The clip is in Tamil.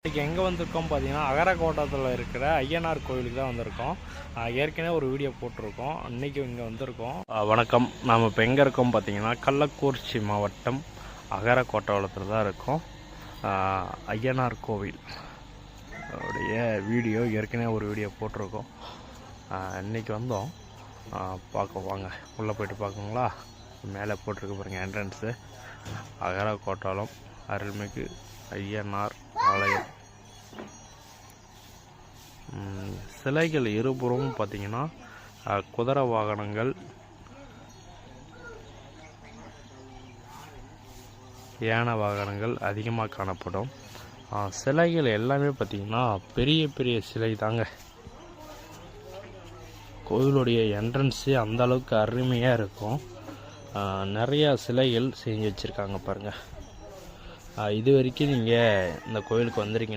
இன்றைக்கி எங்கே வந்திருக்கோம் பார்த்தீங்கன்னா, அகரக்கோட்டத்தில் இருக்கிற ஐயனார் கோவிலுக்கு தான் வந்திருக்கோம். ஏற்கனவே ஒரு வீடியோ போட்டிருக்கோம். இன்றைக்கி இங்கே வந்திருக்கோம். வணக்கம். நாம் இப்போ எங்கே இருக்கோம் பார்த்தீங்கன்னா, கள்ளக்குறிச்சி மாவட்டம் அகரக்கோட்டத்தில் தான் இருக்கோம். ஐயனார் கோவில் உடைய வீடியோ ஏற்கனவே ஒரு வீடியோ போட்டிருக்கோம். இன்றைக்கி வந்தோம் பார்க்க. வாங்க உள்ளே போய்ட்டு பார்க்குங்களா. மேலே போட்டிருக்க பாருங்கள் என்ட்ரன்ஸு. அகரக்கோட்டாலம் அருள்மிகு ஐயனார் ஆலயம். சிலைகள் இருபுறமும் பார்த்தீங்கன்னா குதிரை வாகனங்கள், யானை வாகனங்கள் அதிகமாக காணப்படும். சிலைகள் எல்லாமே பார்த்திங்கன்னா பெரிய பெரிய சிலை தாங்க. கோவிலுடைய என்ட்ரன்ஸு அந்த அளவுக்கு அருமையாக இருக்கும். நிறையா சிலைகள் செஞ்சு வச்சுருக்காங்க பாருங்கள். இது வரைக்கும் நீங்கள் இந்த கோவிலுக்கு வந்திருக்கீங்க